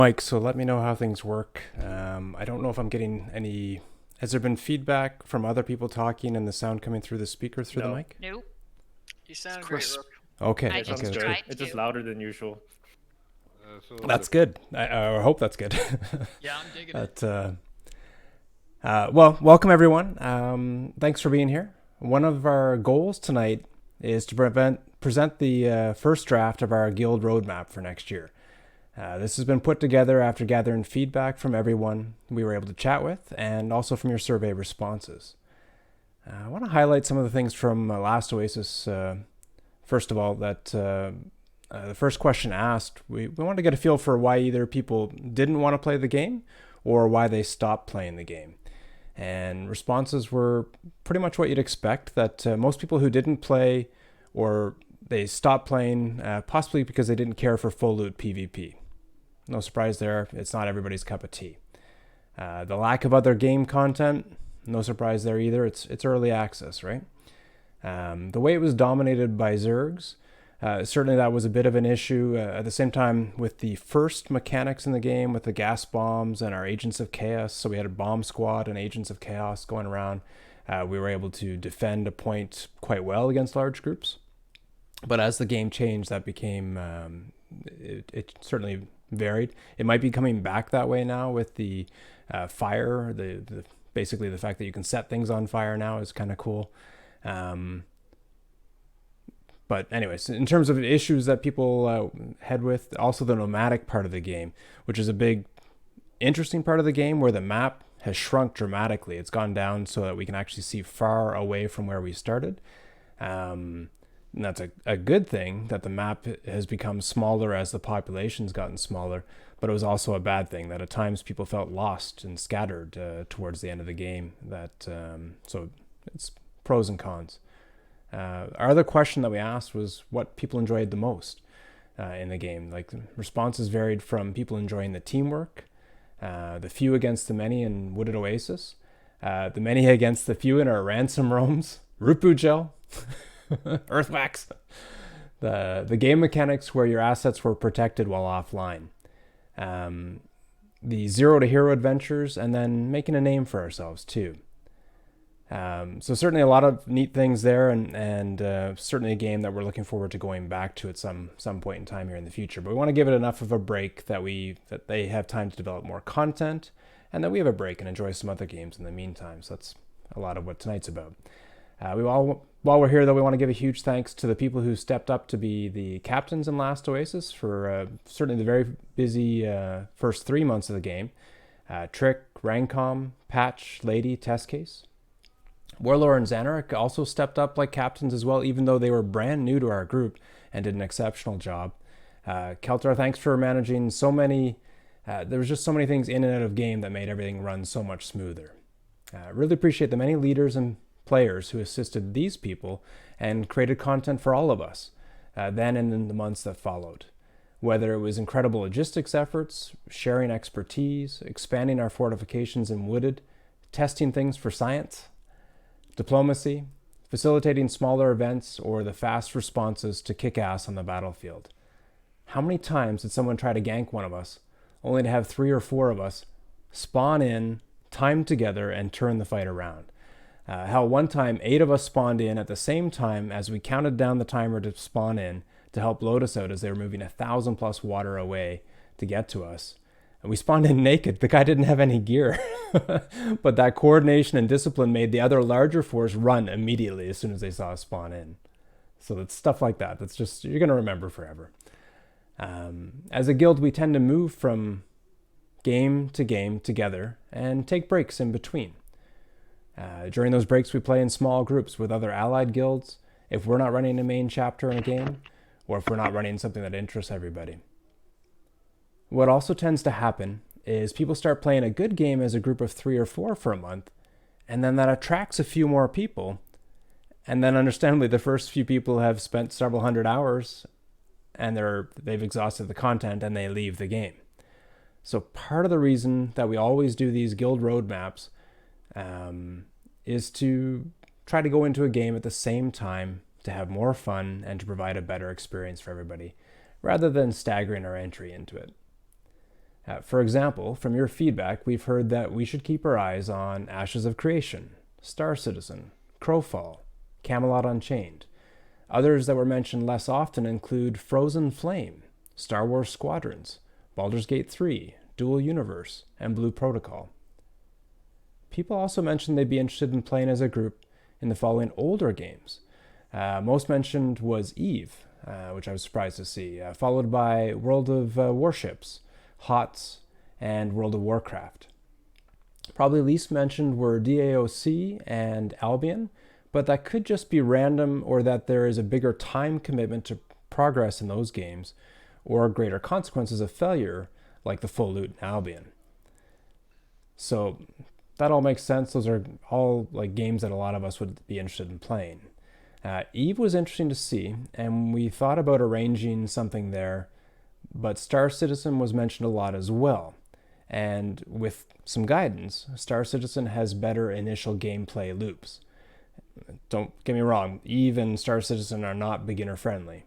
Mike, so let me know how things work. I don't know if I'm getting any. Has there been feedback from other people talking and the sound coming through the speaker through the No. mic? Nope. You It's sound great, crisp. Rook. Okay, I It just sounds okay, good. okay. tried It's just to. louder than usual. That's good. I hope that's good. Yeah, I'm digging it. Well, welcome everyone. Thanks for being here. One of our goals tonight is to present the first draft of our guild roadmap for next year. This has been put together after gathering feedback from everyone we were able to chat with and also from your survey responses. I want to highlight some of the things from last Oasis. First of all, that the first question asked, we wanted to get a feel for why either people didn't want to play the game or why they stopped playing the game. And responses were pretty much what you'd expect, that most people who didn't play or they stopped playing possibly because they didn't care for full loot PvP. No surprise there, it's not everybody's cup of tea. The lack of other game content, no surprise there either, it's early access, right? The way it was dominated by Zergs, certainly that was a bit of an issue. At the same time, with the first mechanics in the game, with the gas bombs and our Agents of Chaos, so we had a bomb squad and Agents of Chaos going around, we were able to defend a point quite well against large groups. But as the game changed, that became, it certainly varied. It might be coming back that way now with the fire, basically the fact that you can set things on fire now is kind of cool. But anyways, in terms of issues that people head with, also the nomadic part of the game, which is a big, interesting part of the game where the map has shrunk dramatically. It's gone down so that we can actually see far away from where we started. And that's a good thing that the map has become smaller as the population's gotten smaller, but it was also a bad thing that at times people felt lost and scattered towards the end of the game. So it's pros and cons. Our other question that we asked was what people enjoyed the most in the game. Like, responses varied from people enjoying the teamwork, the few against the many in Wooded Oasis, the many against the few in our ransom roams, Rupu Gel, Earthwax, the game mechanics where your assets were protected while offline, the zero to hero adventures, and then making a name for ourselves too. So certainly a lot of neat things there, and certainly a game that we're looking forward to going back to at some point in time here in the future. But we want to give it enough of a break that they have time to develop more content, and that we have a break and enjoy some other games in the meantime. So that's a lot of what tonight's about. While we're here, though, we want to give a huge thanks to the people who stepped up to be the captains in Last Oasis for certainly the very busy first 3 months of the game. Trick, Rancom, Patch, Lady, Test Case. Warlord and Xanaric also stepped up like captains as well, even though they were brand new to our group and did an exceptional job. Keltar, thanks for managing so many. There was just so many things in and out of game that made everything run so much smoother. Really appreciate the many leaders and players who assisted these people and created content for all of us then and in the months that followed. Whether it was incredible logistics efforts, sharing expertise, expanding our fortifications in Wooded, testing things for science, diplomacy, facilitating smaller events, or the fast responses to kick ass on the battlefield. How many times did someone try to gank one of us, only to have 3 or 4 of us spawn in, time together, and turn the fight around? Hell, one time 8 of us spawned in at the same time as we counted down the timer to spawn in to help load us out as they were moving 1,000 plus water away to get to us. And we spawned in naked. The guy didn't have any gear. But that coordination and discipline made the other larger force run immediately as soon as they saw us spawn in. So it's stuff like that. That's just, you're going to remember forever. As a guild, we tend to move from game to game together and take breaks in between. During those breaks, we play in small groups with other allied guilds if we're not running a main chapter in a game, or if we're not running something that interests everybody. What also tends to happen is people start playing a good game as a group of 3 or 4 for a month, and then that attracts a few more people. And then understandably, the first few people have spent several hundred hours and they've exhausted the content and they leave the game. So part of the reason that we always do these guild roadmaps is to try to go into a game at the same time to have more fun and to provide a better experience for everybody, rather than staggering our entry into it. For example, from your feedback, we've heard that we should keep our eyes on Ashes of Creation, Star Citizen, Crowfall, Camelot Unchained. Others that were mentioned less often include Frozen Flame, Star Wars Squadrons, Baldur's Gate 3, Dual Universe, and Blue Protocol. People also mentioned they'd be interested in playing as a group in the following older games. Most mentioned was Eve, which I was surprised to see, followed by World of Warships, HOTS, and World of Warcraft. Probably least mentioned were DAOC and Albion, but that could just be random or that there is a bigger time commitment to progress in those games or greater consequences of failure like the full loot in Albion. So that all makes sense. Those are all like games that a lot of us would be interested in playing. Eve was interesting to see, and we thought about arranging something there, but Star Citizen was mentioned a lot as well. And with some guidance, Star Citizen has better initial gameplay loops. Don't get me wrong, Eve and Star Citizen are not beginner friendly.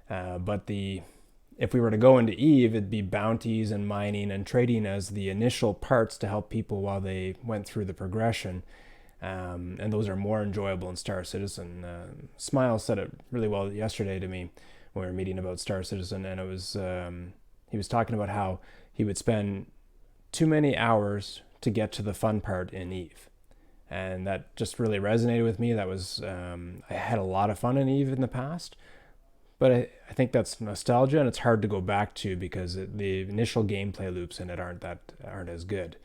But if we were to go into Eve, it'd be bounties and mining and trading as the initial parts to help people while they went through the progression. And those are more enjoyable in Star Citizen. Smile said it really well yesterday to me when we were meeting about Star Citizen, and it was he was talking about how he would spend too many hours to get to the fun part in Eve. And that just really resonated with me. That was I had a lot of fun in Eve in the past, but I think that's nostalgia, and it's hard to go back to because the initial gameplay loops in it aren't as good.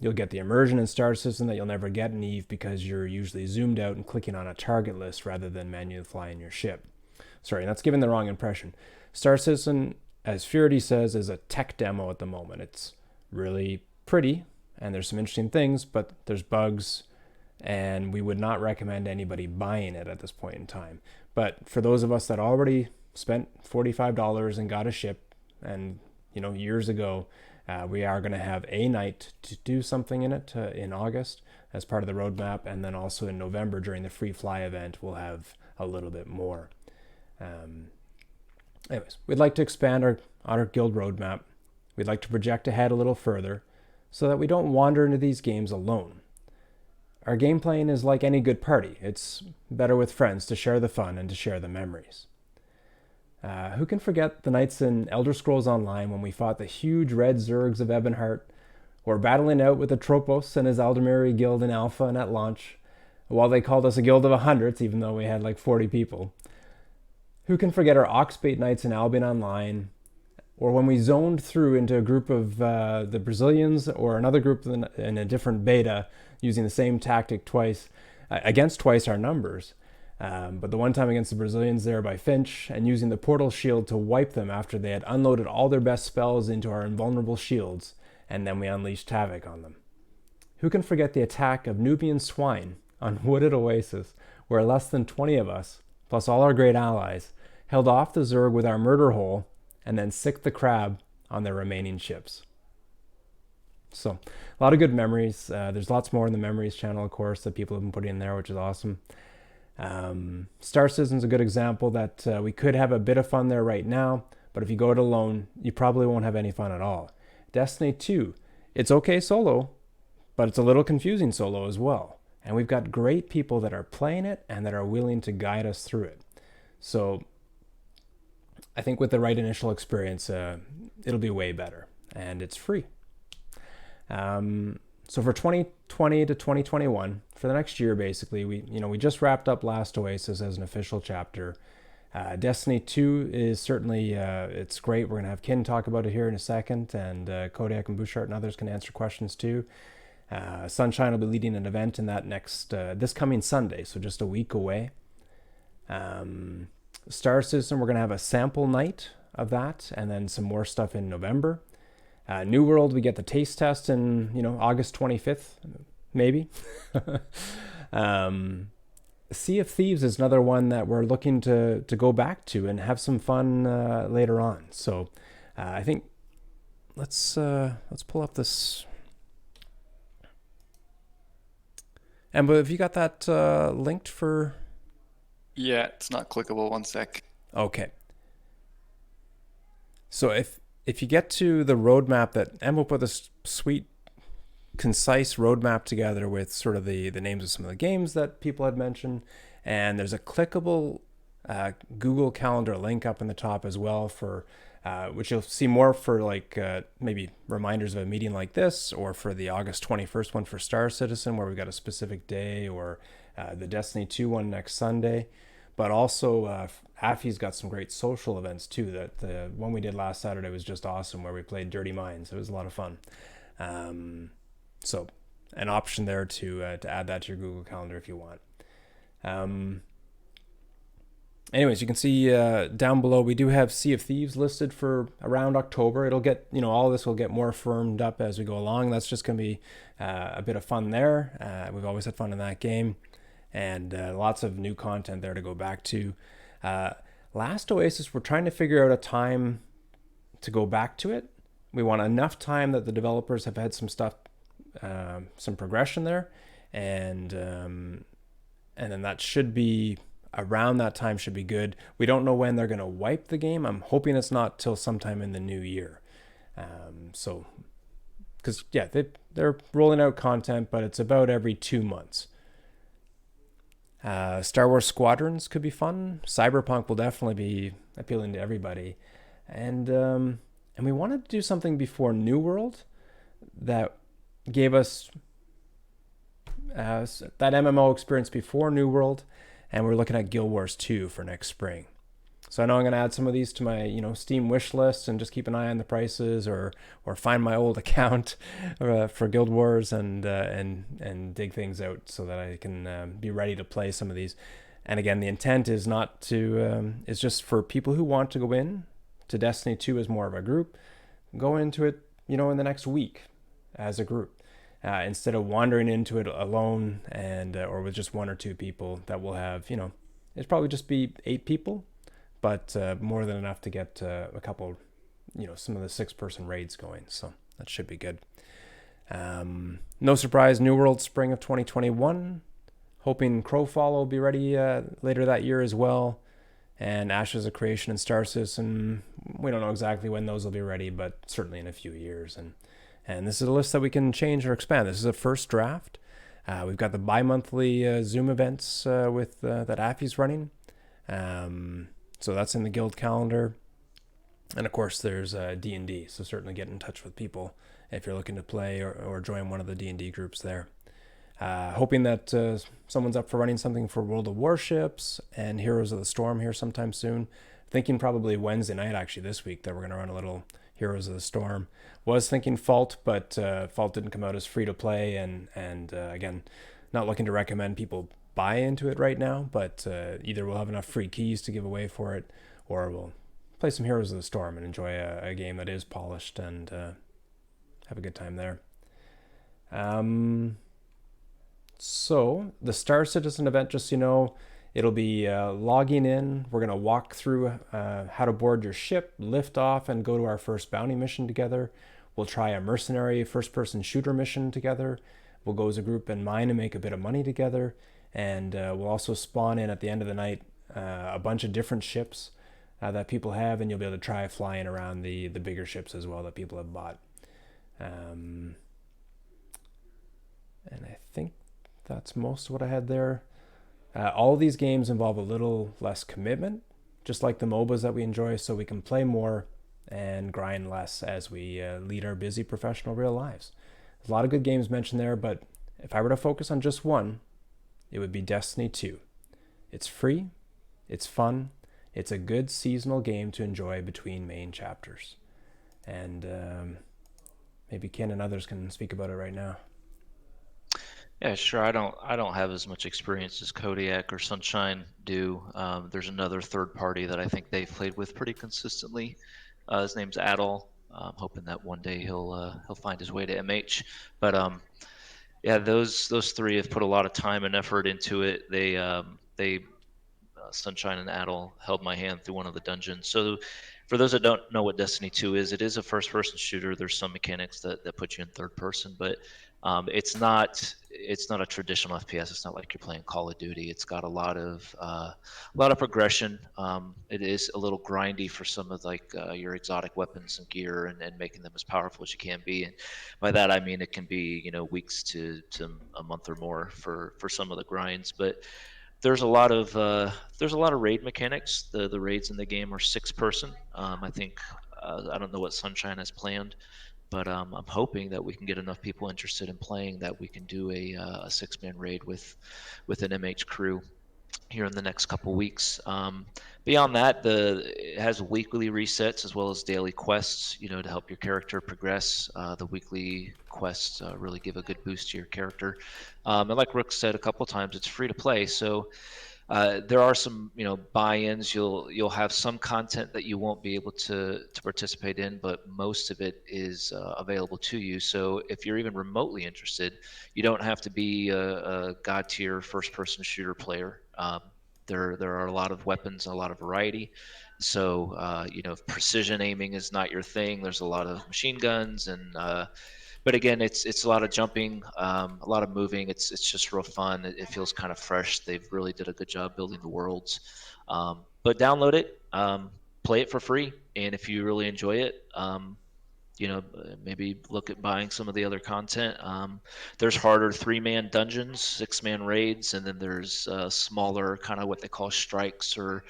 You'll get the immersion in Star Citizen that you'll never get in Eve because you're usually zoomed out and clicking on a target list rather than manually flying your ship. Sorry, that's giving the wrong impression. Star Citizen, as Furity says, is a tech demo at the moment. It's really pretty, and there's some interesting things, but there's bugs, and we would not recommend anybody buying it at this point in time. But for those of us that already spent $45 and got a ship, and years ago, we are going to have a night to do something in it in August as part of the roadmap, and then also in November during the free fly event, we'll have a little bit more. Anyways, we'd like to expand our guild roadmap. We'd like to project ahead a little further so that we don't wander into these games alone. Our game playing is like any good party. It's better with friends to share the fun and to share the memories. Who can forget the nights in Elder Scrolls Online when we fought the huge red Zergs of Ebonheart, or battling out with Atropos and his Aldemiri guild in Alpha and at launch, while they called us a guild of 100s even though we had like 40 people. Who can forget our Oxbait nights in Albion Online, or when we zoned through into a group of the Brazilians or another group in a different beta using the same tactic twice, against twice our numbers. But the one time against the Brazilians there by Finch and using the portal shield to wipe them after they had unloaded all their best spells into our invulnerable shields, and then we unleashed havoc on them. Who can forget the attack of Nubian swine on Wooded Oasis, where less than 20 of us, plus all our great allies, held off the Zerg with our murder hole and then sicked the crab on their remaining ships. So, a lot of good memories. There's lots more in the memories channel, of course, that people have been putting in there, which is awesome. Star Citizen's a good example that we could have a bit of fun there right now, but if you go it alone, you probably won't have any fun at all. Destiny 2, it's okay solo, but it's a little confusing solo as well. And we've got great people that are playing it and that are willing to guide us through it. So I think with the right initial experience, it'll be way better, and it's free. So for 2020 to 2021, for the next year, basically, we just wrapped up Last Oasis as an official chapter. Destiny 2 is certainly, it's great. We're going to have Kin talk about it here in a second, and Kodiak and Bouchard and others can answer questions too. Sunshine will be leading an event in that this coming Sunday, so just a week away. Star Citizen, we're going to have a sample night of that, and then some more stuff in November. New World, we get the taste test in, August 25th, maybe. Sea of Thieves is another one that we're looking to go back to and have some fun later on. So I think let's pull up this. And but have you got that linked for? Yeah, it's not clickable. One sec. Okay. So if if you get to the roadmap that Emma put this sweet, concise roadmap together with sort of the names of some of the games that people had mentioned, and there's a clickable Google Calendar link up in the top as well for which you'll see more for like maybe reminders of a meeting like this, or for the August 21st one for Star Citizen, where we've got a specific day, or the Destiny 2 one next Sunday. But also, Affy's got some great social events too. That the one we did last Saturday was just awesome, where we played Dirty Minds. It was a lot of fun. So, an option there to add that to your Google Calendar if you want. Anyways, you can see down below we do have Sea of Thieves listed for around October. It'll get, all of this will get more firmed up as we go along. That's just going to be a bit of fun there. We've always had fun in that game, and lots of new content there to go back to. Last Oasis, we're trying to figure out a time to go back to it. We want enough time that the developers have had some stuff, some progression there, and then that should be around that time should be good. We don't know when they're going to wipe the game. I'm hoping it's not till sometime in the new year. So, because they're rolling out content, but it's about every 2 months. Star Wars Squadrons could be fun. Cyberpunk will definitely be appealing to everybody, and we wanted to do something before New World that gave us that MMO experience before New World. And we're looking at Guild Wars 2 for next spring. So I know I'm going to add some of these to my, Steam wish list, and just keep an eye on the prices, or find my old account for Guild Wars and dig things out so that I can be ready to play some of these. And again, the intent is not to is just for people who want to go in to Destiny 2 as more of a group, go into it, in the next week as a group. Instead of wandering into it alone and or with just 1 or 2 people, that will have, it's probably just be 8 people, but more than enough to get a couple, some of the 6-person raids going. So that should be good. No surprise, New World spring of 2021. Hoping Crowfall will be ready later that year as well. And Ashes of Creation and Star Citizen, we don't know exactly when those will be ready, but certainly in a few years. And this is a list that we can change or expand. This is a first draft. We've got the bi-monthly Zoom events with that Affy's running. So that's in the guild calendar. And of course, there's D&D. So certainly get in touch with people if you're looking to play or join one of the D&D groups there. Hoping that someone's up for running something for World of Warships and Heroes of the Storm here sometime soon. Thinking probably Wednesday night, actually, this week, that we're going to run a little Heroes of the Storm. Was thinking Fault, but Fault didn't come out as free to play, and again, not looking to recommend people buy into it right now, but either we'll have enough free keys to give away for it, or we'll play some Heroes of the Storm and enjoy a game that is polished and have a good time there. So the Star Citizen event, just so you know, it'll be logging in. We're going to walk through how to board your ship, lift off, and go to our first bounty mission together. We'll try a mercenary first-person shooter mission together. We'll go as a group and mine and make a bit of money together. And we'll also spawn in at the end of the night a bunch of different ships that people have, and you'll be able to try flying around the bigger ships as well that people have bought. And I think that's most of what I had there. All of these games involve a little less commitment, just like the MOBAs that we enjoy, so we can play more and grind less as we lead our busy professional real lives. There's a lot of good games mentioned there, but if I were to focus on just one, it would be Destiny 2. It's free, it's fun, it's a good seasonal game to enjoy between main chapters. And maybe Ken and others can speak about it right now. Yeah, sure. I don't have as much experience as Kodiak or Sunshine do. There's another third party that I think they've played with pretty consistently. His name's Adol. I'm hoping that one day he'll find his way to MH. But yeah, those 3 have put a lot of time and effort into it. They Sunshine and Adol held my hand through one of the dungeons. So for those that don't know what Destiny 2 is, it is a first-person shooter. There's some mechanics that put you in third person, but It's not a traditional FPS. It's not like you're playing Call of Duty. It's got a lot of progression. It is a little grindy for some of like your exotic weapons and gear, and making them as powerful as you can be. And by that I mean it can be weeks to a month or more for some of the grinds. But there's a lot of raid mechanics. The raids in the game are 6 person. I think I don't know what Sunshine has planned, but I'm hoping that we can get enough people interested in playing that we can do a 6-man raid with an MH crew here in the next couple weeks. Beyond that, it has weekly resets as well as daily quests, to help your character progress. The weekly quests really give a good boost to your character. And like Rook said a couple times, it's free to play, so there are some, buy-ins. You'll have some content that you won't be able to participate in, but most of it is available to you. So if you're even remotely interested, you don't have to be a god tier first-person shooter player. There are a lot of weapons and a lot of variety. So if precision aiming is not your thing, there's a lot of machine guns and but again, it's a lot of jumping, a lot of moving. It's just real fun. It feels kind of fresh. They've really did a good job building the worlds. But download it, play it for free, and if you really enjoy it, maybe look at buying some of the other content. There's harder 3-man dungeons, 6-man raids, and then there's smaller kind of what they call strikes or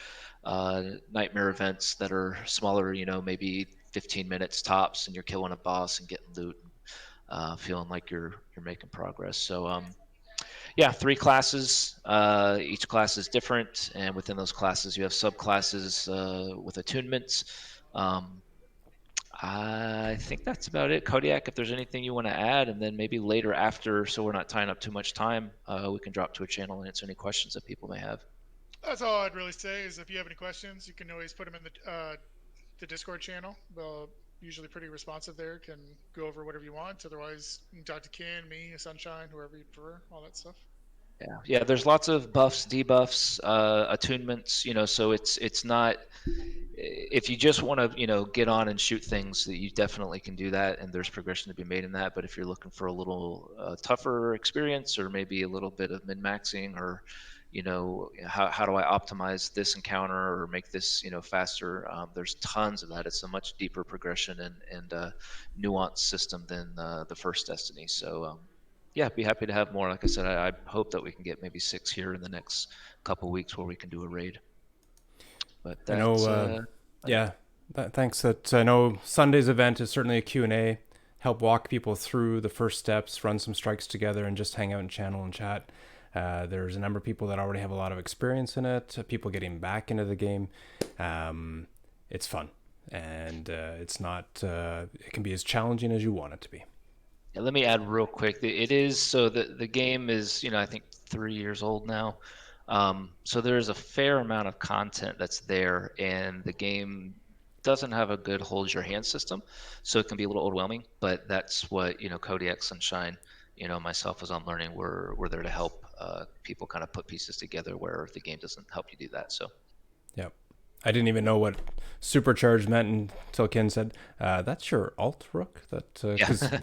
nightmare events that are smaller. Maybe 15 minutes tops, and you're killing a boss and getting loot, feeling like you're making progress. So yeah, 3 classes. Each class is different, and within those classes, you have subclasses with attunements. Um, I think that's about it. Kodiak, if there's anything you want to add, and then maybe later after, so we're not tying up too much time, we can drop to a channel and answer any questions that people may have. That's all I'd really say is if you have any questions, you can always put them in the Discord channel. They'll usually pretty responsive there. Can go over whatever you want. Otherwise, you can talk to Ken, me, Sunshine, whoever you prefer, all that stuff. Yeah. There's lots of buffs, debuffs, attunements. So it's not. If you just want to, get on and shoot things, that you definitely can do that, and there's progression to be made in that. But if you're looking for a little tougher experience, or maybe a little bit of min-maxing, or how do I optimize this encounter or make this faster? There's tons of that. It's a much deeper progression and nuanced system than the first Destiny. So yeah, be happy to have more. Like I said, I hope that we can get maybe 6 here in the next couple weeks where we can do a raid. But I that's know, yeah, thanks. I know Sunday's event is certainly a Q&A, help walk people through the first steps, run some strikes together, and just hang out and channel and chat. There's a number of people that already have a lot of experience in it, people getting back into the game. It's fun, and it's not. It can be as challenging as you want it to be. Yeah, let me add real quick. It is so the game is I think 3 years old now. So there's a fair amount of content that's there, and the game doesn't have a good hold your hand system, so it can be a little overwhelming. But that's what Kodiak, Sunshine, myself as I'm learning, we're there to help people kind of put pieces together where the game doesn't help you do that. So Yep. I didn't even know what supercharged meant until Ken said, "That's your alt, Rook." yeah.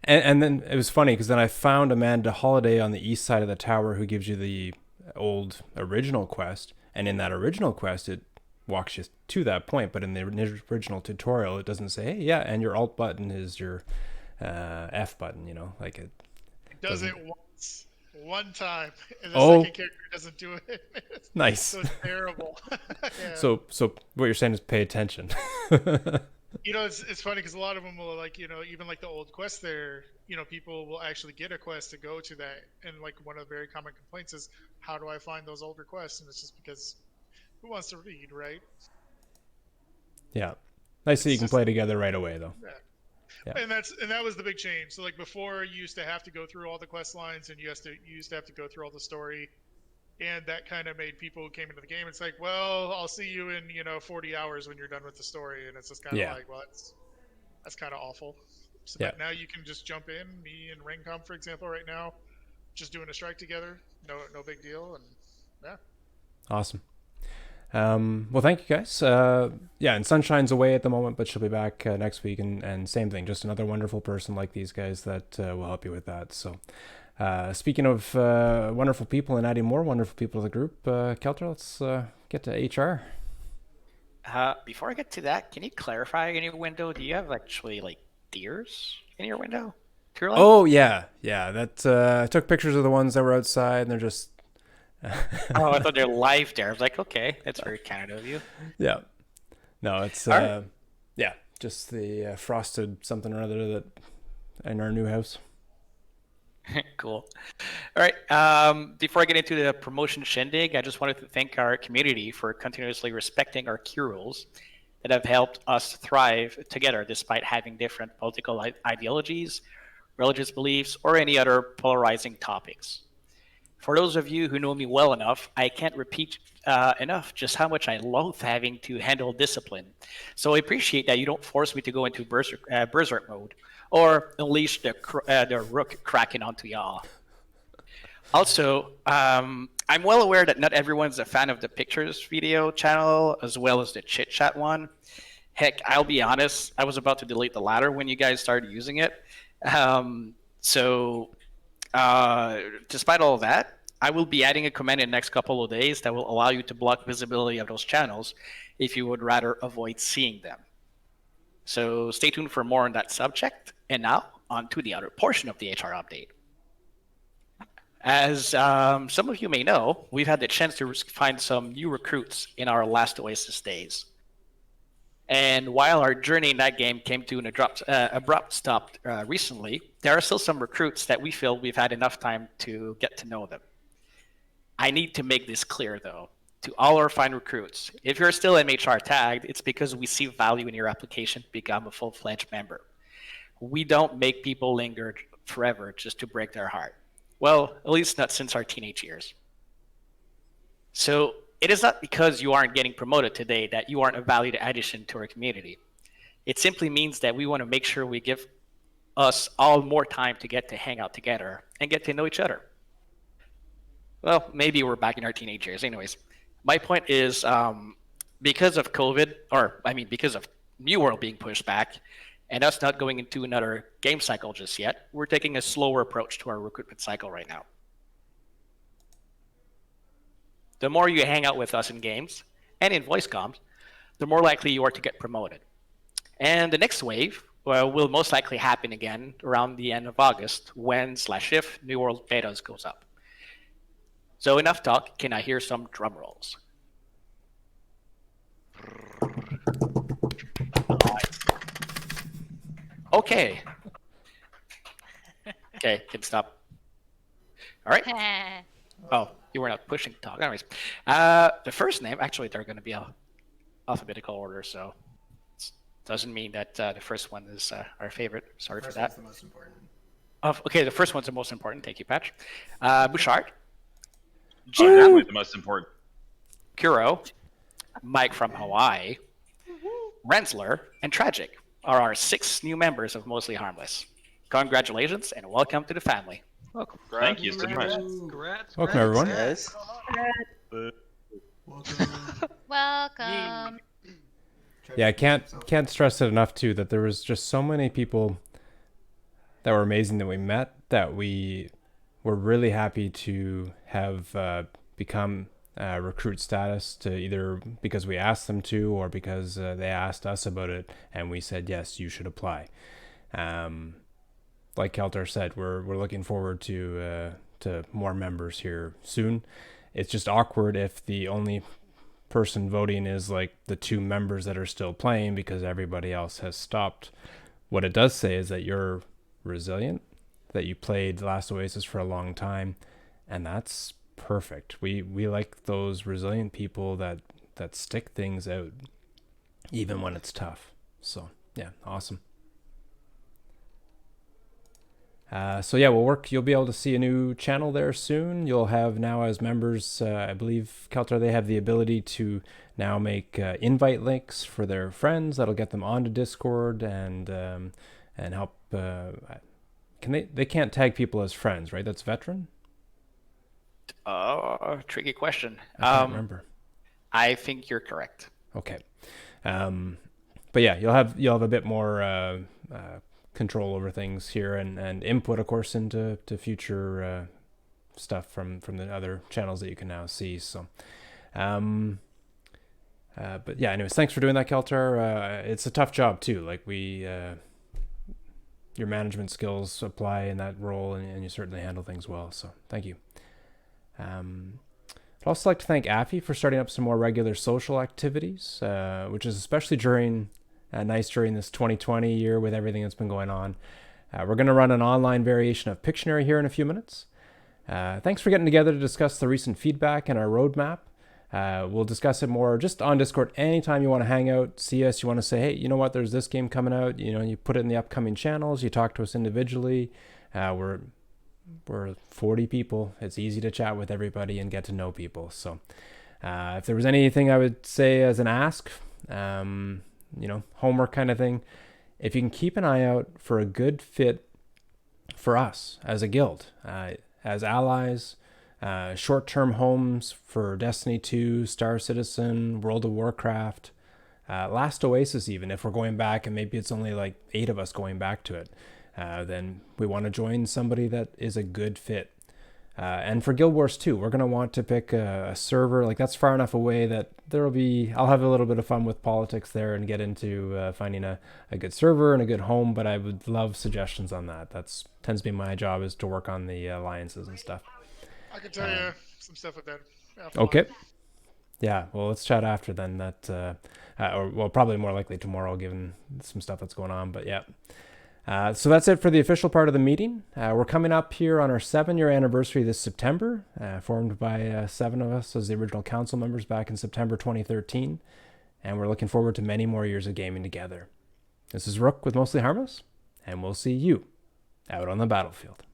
And then it was funny because then I found Amanda Holiday on the east side of the tower who gives you the old original quest, and in that original quest it walks you to that point, but in the original tutorial it doesn't say, "Hey, yeah, and your alt button is your F button," like it Does doesn't. it once, one time, and the Oh, second character doesn't do it. nice. So it's terrible. Yeah. So what you're saying is pay attention. It's funny because a lot of them will even like the old quest there. People will actually get a quest to go to that, and like one of the very common complaints is, how do I find those older quests? And it's just because who wants to read, right? Yeah, nice that you It's can just play together right away though. yeah. Yeah. And that was the big change. So like before, you used to have to go through all the quest lines, and you used to have to go through all the story, and that kind of made people who came into the game. It's like, well, I'll see you in 40 hours when you're done with the story, and it's just kind of Yeah. like, well, that's kind of awful. So, Yeah. but now you can just jump in. Me and Ringcom, for example, right now, just doing a strike together. No big deal, and yeah. Awesome. Well, thank you guys. Yeah, and Sunshine's away at the moment, but she'll be back next week, and same thing, just another wonderful person like these guys that will help you with that. So, speaking of wonderful people and adding more wonderful people to the group, Kelter, let's get to HR. Before I get to that, can you clarify in your window? Do you have actually like deers in your window? Curling? Oh yeah. That I took pictures of the ones that were outside, and they're just. Oh, I thought they're live there. I was like, okay, that's very kind of you. Yeah. No, it's right. yeah, just the frosted something or other that in our new house. Cool. All right. Before I get into the promotion shindig, I just wanted to thank our community for continuously respecting our key rules that have helped us thrive together despite having different political ideologies, religious beliefs, or any other polarizing topics. For those of you who know me well enough, I can't repeat enough just how much I loathe having to handle discipline. So I appreciate that you don't force me to go into berserk mode or unleash the rook cracking onto y'all. Also, I'm well aware that not everyone's a fan of the pictures video channel as well as the chit chat one. Heck, I'll be honest, I was about to delete the latter when you guys started using it. Despite all of that, I will be adding a command in the next couple of days that will allow you to block visibility of those channels if you would rather avoid seeing them. So stay tuned for more on that subject. And now, on to the other portion of the HR update. As some of you may know, we've had the chance to find some new recruits in our last Oasis days. And while our journey in that game came to an abrupt stop recently, there are still some recruits that we feel we've had enough time to get to know them. I need to make this clear, though, to all our fine recruits. If you're still MHR tagged, it's because we see value in your application to become a full-fledged member. We don't make people linger forever just to break their heart. Well, at least not since our teenage years. So it is not because you aren't getting promoted today that you aren't a valued addition to our community. It simply means that we want to make sure we give us all more time to get to hang out together and get to know each other. Well, maybe we're back in our teenage years. Anyways, my point is because of COVID, because of New World being pushed back and us not going into another game cycle just yet, we're taking a slower approach to our recruitment cycle right now. The more you hang out with us in games and in voice comms, the more likely you are to get promoted. And the next wave will most likely happen again around the end of August when/if New World Betas goes up. So enough talk, can I hear some drum rolls? Okay. Okay, can stop. All right. Oh, you were not pushing talk. Anyways, the first name, actually, they're going to be alphabetical order, so it doesn't mean that the first one is our favorite. Sorry for that. The most important. Okay, the first one's the most important. Thank you, Patch. Bouchard. Definitely the most important. Kuro, Mike from Hawaii, Rensler, and Tragic are our 6 new members of Mostly Harmless. Congratulations and welcome to the family. Welcome. Thank you so much. Congrats. Welcome everyone. Yes. Welcome. Yeah, I can't stress it enough too that there was just so many people that were amazing that we met that we were really happy to have become recruit status, to either because we asked them to or because they asked us about it and we said yes, you should apply. Like Kelter said, we're looking forward to more members here soon. It's just awkward if the only person voting is like the 2 members that are still playing because everybody else has stopped. What it does say is that you're resilient, that you played Last Oasis for a long time, and that's perfect. We like those resilient people that stick things out even when it's tough. So yeah, awesome. So yeah, you'll be able to see a new channel there soon. You'll have now as members, I believe, Kelter, they have the ability to now make invite links for their friends. That'll get them onto Discord and help. They can't tag people as friends, right? That's veteran? Tricky question. I can't remember. I think you're correct. Okay. But yeah, you'll have a bit more control over things here and input, of course, into future stuff from the other channels that you can now see. So, but yeah, anyways, thanks for doing that, Keltar. It's a tough job too. Like your management skills apply in that role, and you certainly handle things well. So thank you. I'd also like to thank Affy for starting up some more regular social activities, which is especially nice during this 2020 year with everything that's been going on. We're going to run an online variation of Pictionary here in a few minutes. Thanks for getting together to discuss the recent feedback and our roadmap. We'll discuss it more just on Discord anytime you want to hang out, see us, you want to say, hey, you know what, there's this game coming out, you put it in the upcoming channels, you talk to us individually. We're 40 people. It's easy to chat with everybody and get to know people. So if there was anything I would say as an ask, homework kind of thing, if you can keep an eye out for a good fit for us as a guild, as allies, short-term homes for Destiny 2, Star Citizen, World of Warcraft, Last Oasis even, if we're going back and maybe it's only like 8 of us going back to it, then we want to join somebody that is a good fit. And for Guild Wars 2, we're going to want to pick a server. Like that's far enough away that I'll have a little bit of fun with politics there and get into finding a good server and a good home, but I would love suggestions on that. That's tends to be my job, is to work on the alliances and stuff. I can tell you some stuff with that. Okay. Yeah, well, let's chat after then. Probably more likely tomorrow, given some stuff that's going on, but yeah. So that's it for the official part of the meeting. We're coming up here on our 7-year anniversary this September, formed by 7 of us as the original council members back in September 2013, and we're looking forward to many more years of gaming together. This is Rook with Mostly Harmless, and we'll see you out on the battlefield.